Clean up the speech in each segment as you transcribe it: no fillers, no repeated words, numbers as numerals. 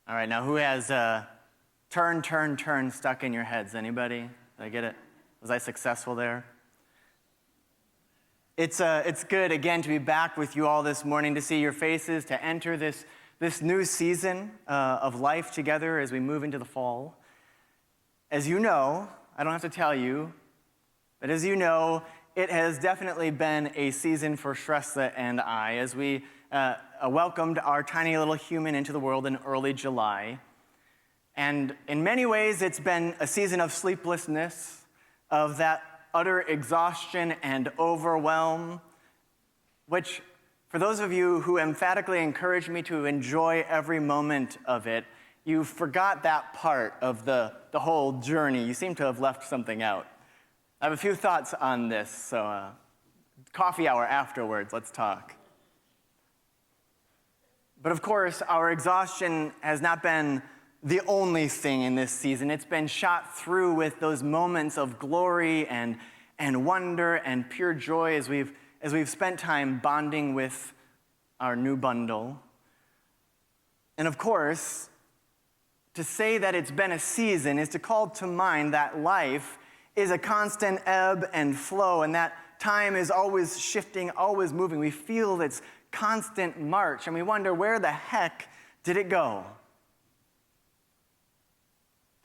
All right, now who has turn stuck in your heads? Anybody? Did I get it? Was I successful there? It's good, again, to be back with you all this morning, to see your faces, to enter this new season of life together as we move into the fall. As you know, I don't have to tell you, but as you know, it has definitely been a season for Shrestha and I as we welcomed our tiny little human into the world in early July. And in many ways, it's been a season of sleeplessness, of that utter exhaustion and overwhelm, which, for those of you who emphatically encouraged me to enjoy every moment of it, you forgot that part of the whole journey. You seem to have left something out. I have a few thoughts on this, so coffee hour afterwards, let's talk. But of course, our exhaustion has not been the only thing in this season. It's been shot through with those moments of glory and wonder and pure joy as we've spent time bonding with our new bundle. And of course, to say that it's been a season is to call to mind that life is a constant ebb and flow, and that time is always shifting, always moving. We feel its constant march, and we wonder, where the heck did it go?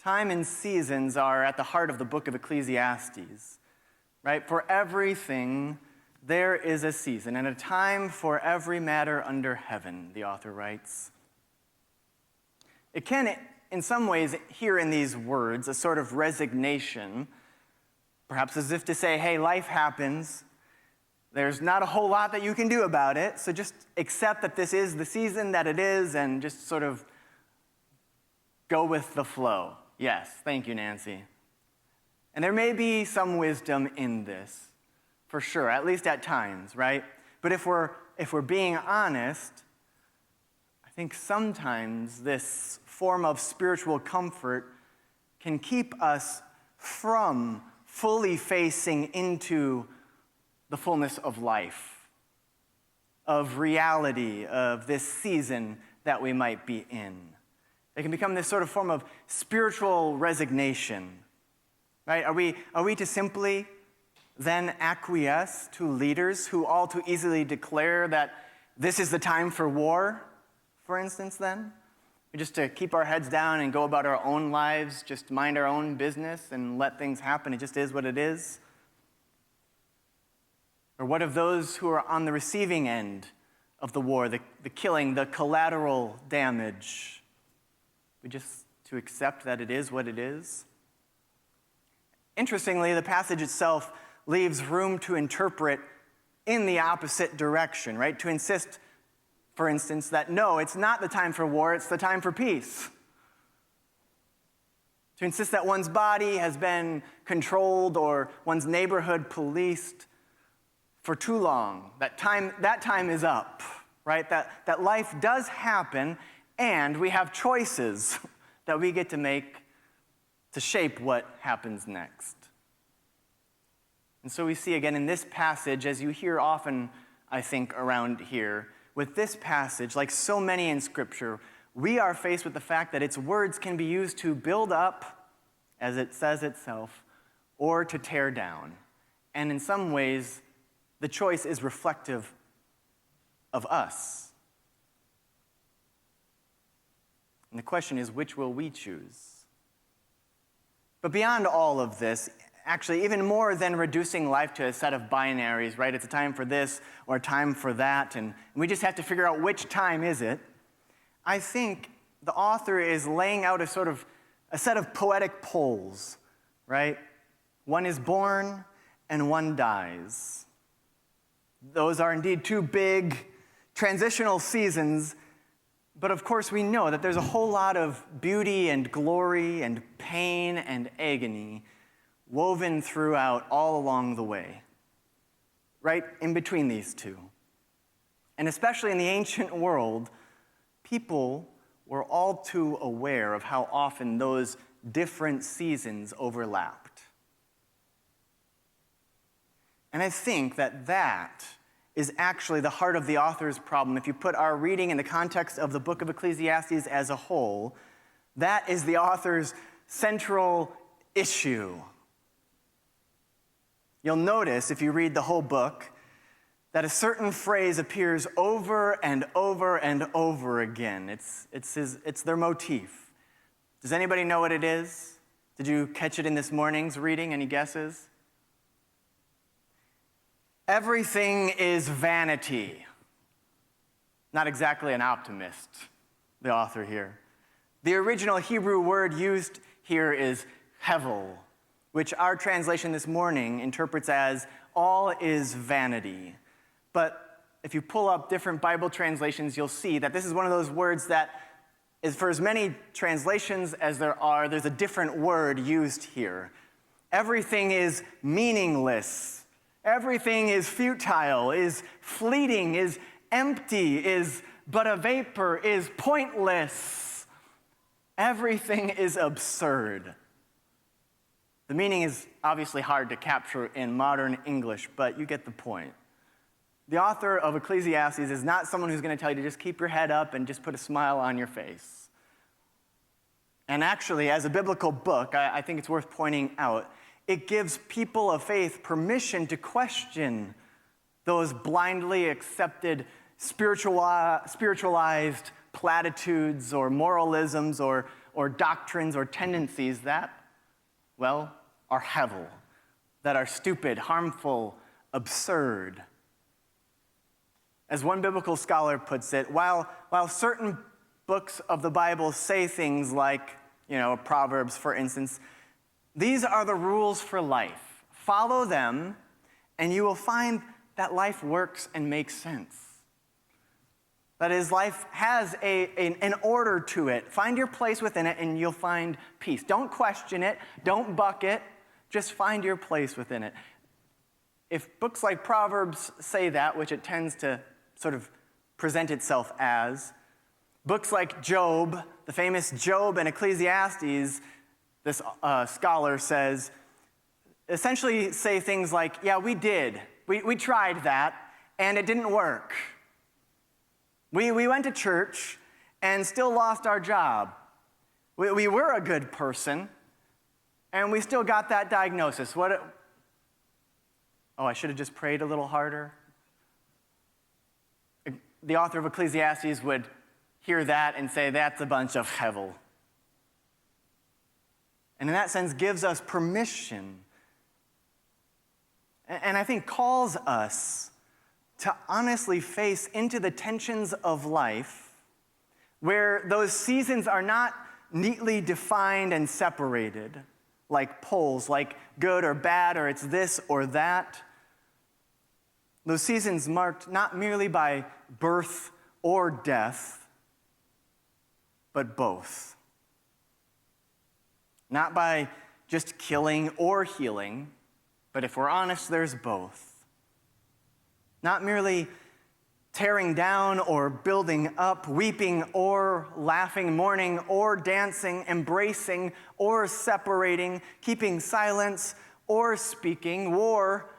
Time and seasons are at the heart of the book of Ecclesiastes, right? For everything, there is a season, and a time for every matter under heaven, the author writes. It can, in some ways, hear in these words a sort of resignation, perhaps as if to say, hey, life happens. There's not a whole lot that you can do about it, so just accept that this is the season that it is and just sort of go with the flow. Yes, thank you, Nancy. And there may be some wisdom in this, for sure, at least at times, right? But if we're being honest, I think sometimes this form of spiritual comfort can keep us from fully facing into the fullness of life, of reality, of this season that we might be in. It can become this sort of form of spiritual resignation, right? Are we to simply then acquiesce to leaders who all too easily declare that this is the time for war, for instance, then? Just to keep our heads down and go about our own lives, just mind our own business and let things happen. It just is what it is. Or what of those who are on the receiving end of the war, the killing, the collateral damage? We just to accept that it is what it is. Interestingly, the passage itself leaves room to interpret in the opposite direction, right? To insist, for instance, that no, it's not the time for war, it's the time for peace. To insist that one's body has been controlled or one's neighborhood policed for too long. That time is up, right? That life does happen, and we have choices that we get to make to shape what happens next. And so we see again in this passage, as you hear often, I think, around here, with this passage, like so many in Scripture, we are faced with the fact that its words can be used to build up, as it says itself, or to tear down. And in some ways, the choice is reflective of us. And the question is, which will we choose? But beyond all of this, actually, even more than reducing life to a set of binaries, right? It's a time for this or a time for that, and we just have to figure out which time is it. I think the author is laying out a set of poetic poles, right? One is born and one dies. Those are indeed two big transitional seasons, but of course we know that there's a whole lot of beauty and glory and pain and agony woven throughout all along the way, right in between these two. And especially in the ancient world, people were all too aware of how often those different seasons overlapped. And I think that is actually the heart of the author's problem. If you put our reading in the context of the book of Ecclesiastes as a whole, that is the author's central issue. You'll notice, if you read the whole book, that a certain phrase appears over and over and over again. It's their motif. Does anybody know what it is? Did you catch it in this morning's reading? Any guesses? Everything is vanity. Not exactly an optimist, the author here. The original Hebrew word used here is hevel, which our translation this morning interprets as all is vanity. But if you pull up different Bible translations, you'll see that this is one of those words that is, for as many translations as there are, there's a different word used here. Everything is meaningless. Everything is futile, is fleeting, is empty, is but a vapor, is pointless. Everything is absurd. The meaning is obviously hard to capture in modern English, but you get the point. The author of Ecclesiastes is not someone who's going to tell you to just keep your head up and just put a smile on your face. And actually, as a biblical book, I think it's worth pointing out, it gives people of faith permission to question those blindly accepted spiritualized platitudes or moralisms or doctrines or tendencies that, well, are hevel, that are stupid, harmful, absurd. As one biblical scholar puts it, while certain books of the Bible say things like, Proverbs, for instance, these are the rules for life. Follow them, and you will find that life works and makes sense. That is, life has an order to it. Find your place within it, and you'll find peace. Don't question it. Don't buck it. Just find your place within it. If books like Proverbs say that, which it tends to sort of present itself as, books like Job, the famous Job and Ecclesiastes, this scholar says, essentially say things like, yeah, we did. We tried that, and it didn't work. We went to church and still lost our job. We were a good person, and we still got that diagnosis. I should have just prayed a little harder. The author of Ecclesiastes would hear that and say, that's a bunch of hevel. And in that sense, gives us permission, and I think calls us to honestly face into the tensions of life where those seasons are not neatly defined and separated like poles, like good or bad, or it's this or that. Those seasons marked not merely by birth or death, but both. Not by just killing or healing, but if we're honest, there's both. Not merely tearing down or building up, weeping or laughing, mourning or dancing, embracing or separating, keeping silence or speaking, war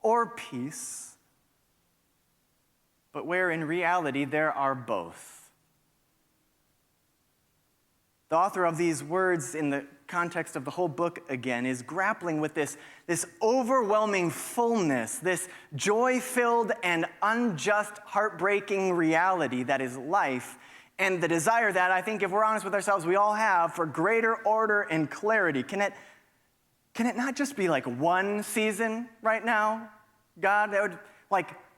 or peace, but where in reality there are both. The author of these words in the context of the whole book again is grappling with this overwhelming fullness, this joy-filled and unjust, heartbreaking reality that is life, and the desire that I think if we're honest with ourselves, we all have for greater order and clarity. Can it not just be like one season right now? God, that would,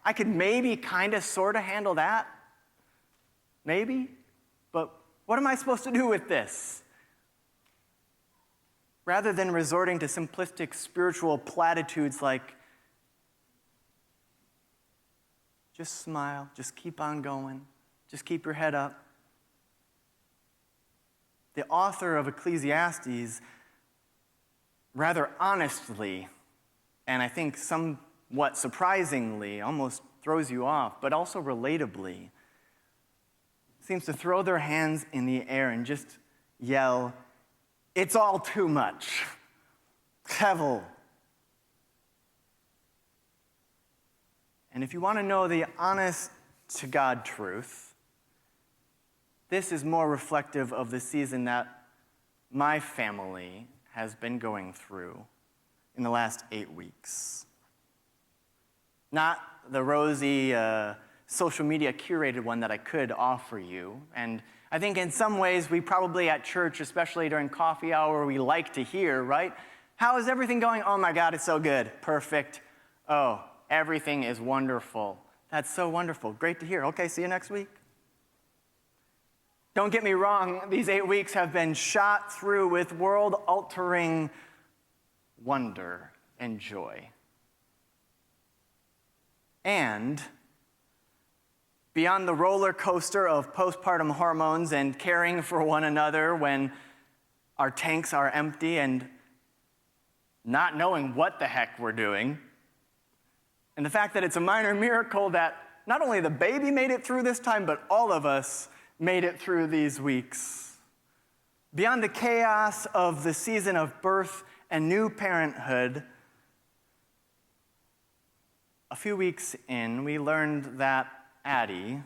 I could maybe kind of sort of handle that. Maybe. But what am I supposed to do with this? Rather than resorting to simplistic spiritual platitudes like, just smile, just keep on going, just keep your head up. The author of Ecclesiastes, rather honestly, and I think somewhat surprisingly, almost throws you off, but also relatably, seems to throw their hands in the air and just yell, it's all too much. Hevel. And if you want to know the honest to God truth, this is more reflective of the season that my family has been going through in the last 8 weeks. Not the rosy social media curated one that I could offer you. And I think in some ways we probably at church, especially during coffee hour, we like to hear, right? How is everything going? Oh my God, it's so good. Perfect. Oh, everything is wonderful. That's so wonderful. Great to hear. Okay, see you next week. Don't get me wrong, these 8 weeks have been shot through with world-altering wonder and joy. And beyond the roller coaster of postpartum hormones and caring for one another when our tanks are empty and not knowing what the heck we're doing, and the fact that it's a minor miracle that not only the baby made it through this time, but all of us made it through these weeks. Beyond the chaos of the season of birth and new parenthood, a few weeks in, we learned that Addie,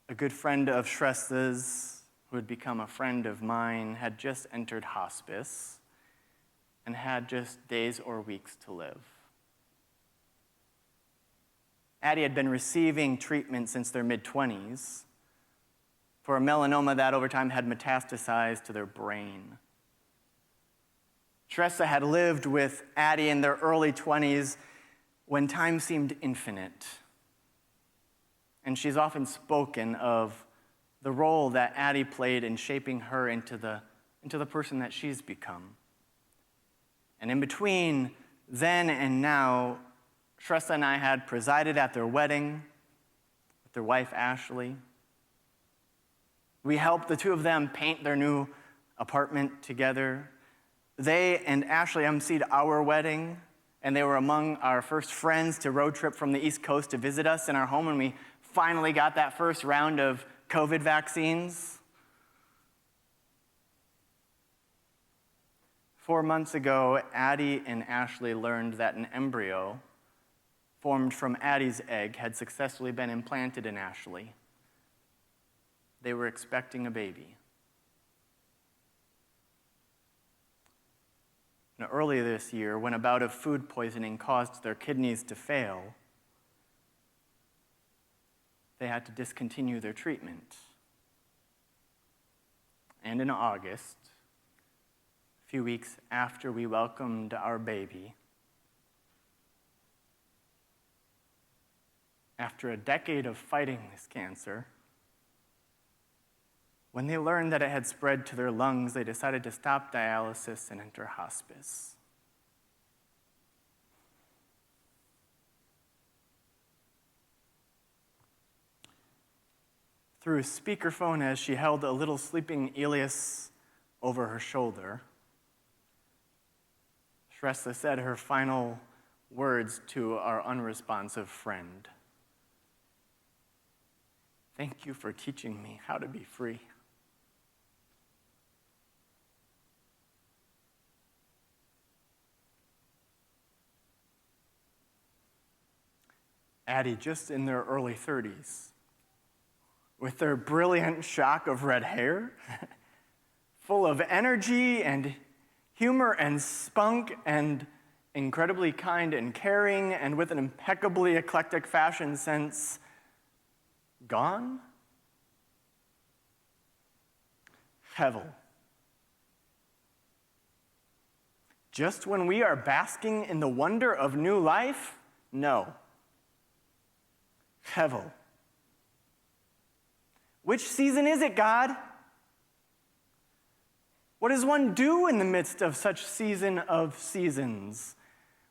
a good friend of Shresta's, who had become a friend of mine, had just entered hospice and had just days or weeks to live. Addie had been receiving treatment since their mid-20s for a melanoma that over time had metastasized to their brain. Shresta had lived with Addie in their early 20s when time seemed infinite. And she's often spoken of the role that Addie played in shaping her into the person that she's become. And in between then and now, Shresta and I had presided at their wedding with their wife, Ashley. We helped the two of them paint their new apartment together. They and Ashley emceed our wedding, and they were among our first friends to road trip from the East Coast to visit us in our home when we finally got that first round of COVID vaccines. 4 months ago, Addie and Ashley learned that an embryo formed from Addie's egg had successfully been implanted in Ashley. They were expecting a baby. Now, earlier this year, when a bout of food poisoning caused their kidneys to fail, they had to discontinue their treatment. And in August, a few weeks after we welcomed our baby, after a decade of fighting this cancer, when they learned that it had spread to their lungs, they decided to stop dialysis and enter hospice. Through a speakerphone, as she held a little sleeping Elias over her shoulder, Shresta said her final words to our unresponsive friend. Thank you for teaching me how to be free. Addie, just in their early 30s, with their brilliant shock of red hair, full of energy and humor and spunk and incredibly kind and caring and with an impeccably eclectic fashion sense, gone? Hevel. Just when we are basking in the wonder of new life? No. Hevel. Which season is it, God? What does one do in the midst of such season of seasons?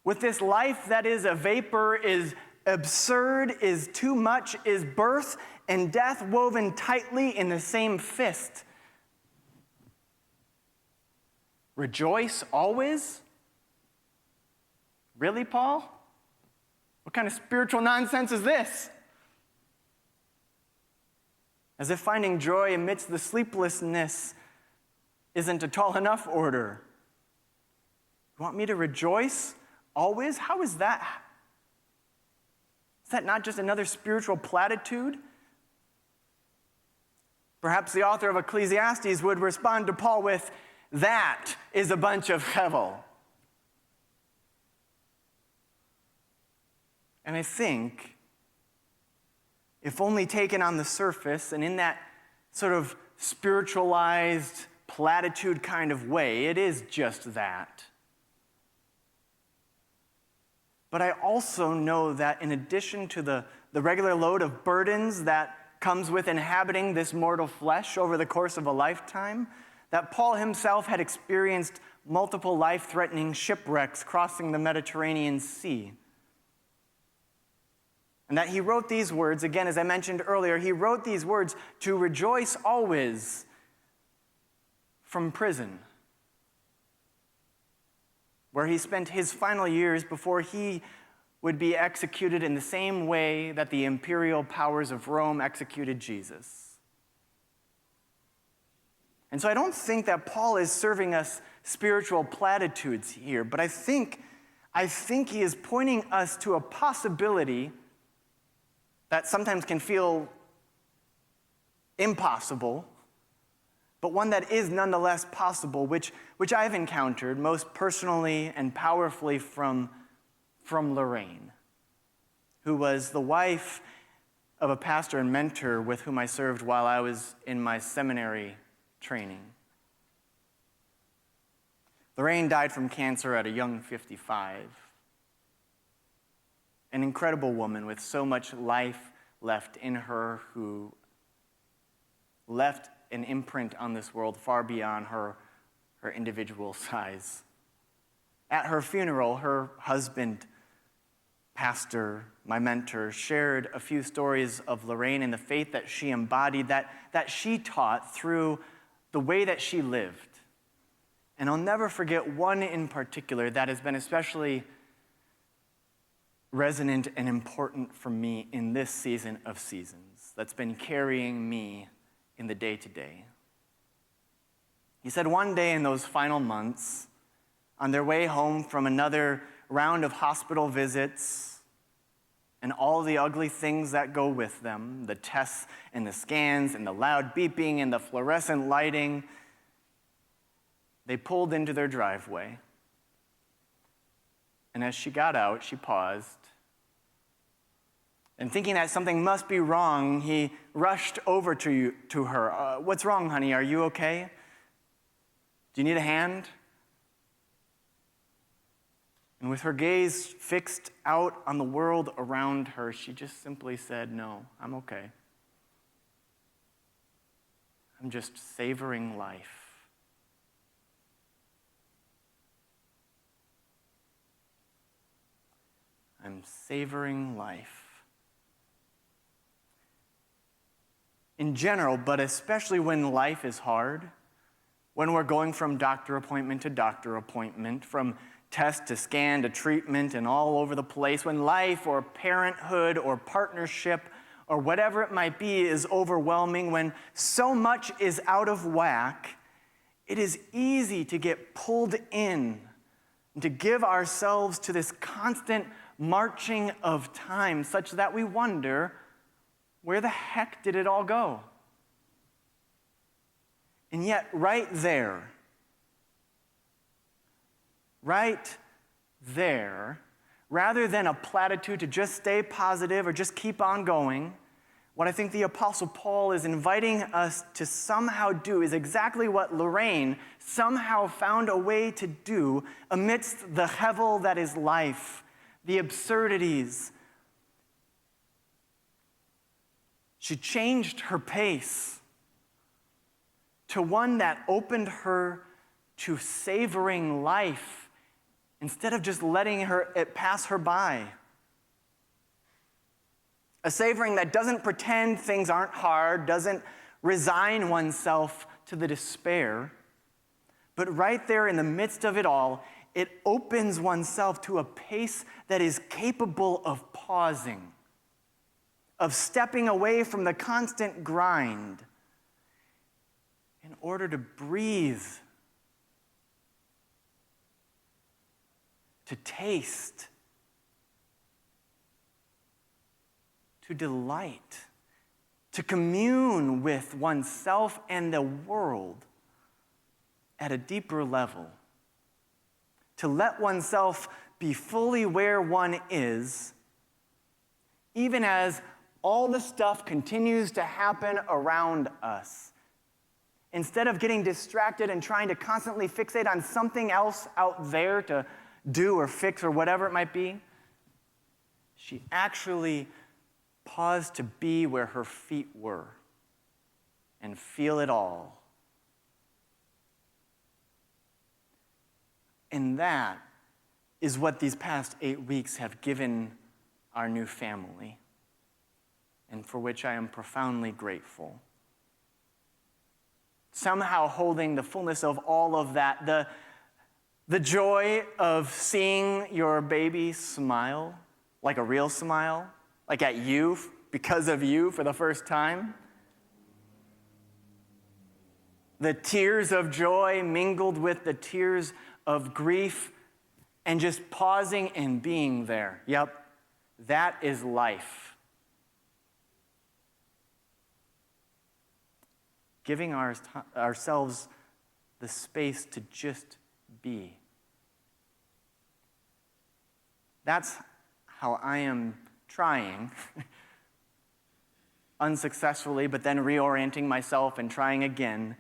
With this life that is a vapor, is absurd, is too much, is birth and death woven tightly in the same fist. Rejoice always? Really, Paul? What kind of spiritual nonsense is this? As if finding joy amidst the sleeplessness isn't a tall enough order. You want me to rejoice always? How is that? Is that not just another spiritual platitude? Perhaps the author of Ecclesiastes would respond to Paul with, that is a bunch of hevel. And I think, if only taken on the surface and in that sort of spiritualized platitude kind of way, it is just that. But I also know that in addition to the regular load of burdens that comes with inhabiting this mortal flesh over the course of a lifetime, that Paul himself had experienced multiple life-threatening shipwrecks crossing the Mediterranean Sea. And that he wrote these words, again, as I mentioned earlier, he wrote these words to rejoice always from prison, where he spent his final years before he would be executed in the same way that the imperial powers of Rome executed Jesus. And so I don't think that Paul is serving us spiritual platitudes here, but I think he is pointing us to a possibility that sometimes can feel impossible, but one that is nonetheless possible, which I've encountered most personally and powerfully from Lorraine, who was the wife of a pastor and mentor with whom I served while I was in my seminary training. Lorraine died from cancer at a young 55. An incredible woman with so much life left in her, who left an imprint on this world far beyond her individual size. At her funeral, her husband, pastor, my mentor, shared a few stories of Lorraine and the faith that she embodied, that she taught through the way that she lived. And I'll never forget one in particular that has been especially resonant and important for me in this season of seasons, that's been carrying me in the day-to-day. He said one day in those final months, on their way home from another round of hospital visits and all the ugly things that go with them, the tests and the scans and the loud beeping and the fluorescent lighting, they pulled into their driveway. And as she got out, she paused. And thinking that something must be wrong, he rushed over to her. What's wrong, honey? Are you okay? Do you need a hand? And with her gaze fixed out on the world around her, she just simply said, no, I'm okay. I'm just savoring life. I'm savoring life. In general, but especially when life is hard, when we're going from doctor appointment to doctor appointment, from test to scan to treatment and all over the place, when life or parenthood or partnership or whatever it might be is overwhelming, when so much is out of whack, it is easy to get pulled in and to give ourselves to this constant marching of time, such that we wonder, where the heck did it all go? And yet, right there, rather than a platitude to just stay positive or just keep on going, what I think the Apostle Paul is inviting us to somehow do is exactly what Lorraine somehow found a way to do amidst the hevel that is life, the absurdities. She changed her pace to one that opened her to savoring life instead of just letting it pass her by. A savoring that doesn't pretend things aren't hard, doesn't resign oneself to the despair, but right there in the midst of it all, it opens oneself to a pace that is capable of pausing, of stepping away from the constant grind in order to breathe, to taste, to delight, to commune with oneself and the world at a deeper level, to let oneself be fully where one is, even as all the stuff continues to happen around us. Instead of getting distracted and trying to constantly fixate on something else out there to do or fix or whatever it might be, she actually paused to be where her feet were and feel it all. And that is what these past 8 weeks have given our new family, and for which I am profoundly grateful. Somehow holding the fullness of all of that, the joy of seeing your baby smile, like a real smile, like at you, because of you for the first time. The tears of joy mingled with the tears of grief, and just pausing and being there. Yep, that is life. Giving ourselves the space to just be. That's how I am trying, unsuccessfully, but then reorienting myself and trying again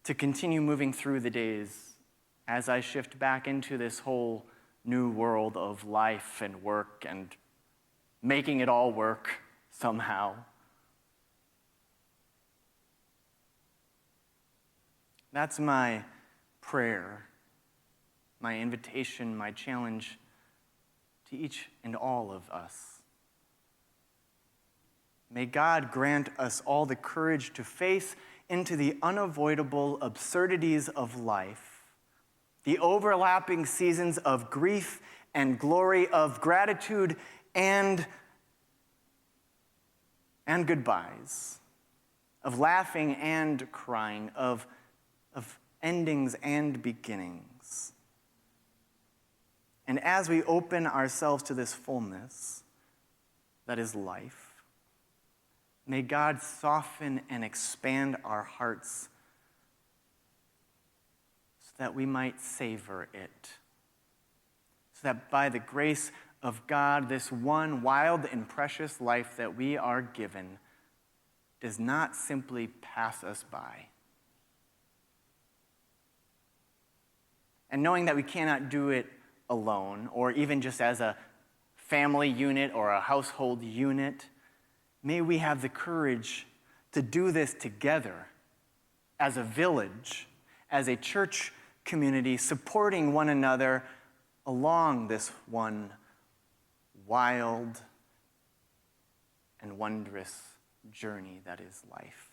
to continue moving through the days as I shift back into this whole new world of life and work and making it all work somehow. That's my prayer, my invitation, my challenge to each and all of us. May God grant us all the courage to face into the unavoidable absurdities of life, the overlapping seasons of grief and glory, of gratitude and goodbyes, of laughing and crying, of endings and beginnings. And as we open ourselves to this fullness that is life, may God soften and expand our hearts so that we might savor it. So that by the grace of God, this one wild and precious life that we are given does not simply pass us by. And knowing that we cannot do it alone, or even just as a family unit or a household unit, may we have the courage to do this together as a village, as a church community, supporting one another along this one wild and wondrous journey that is life.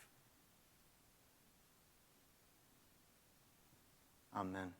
Amen.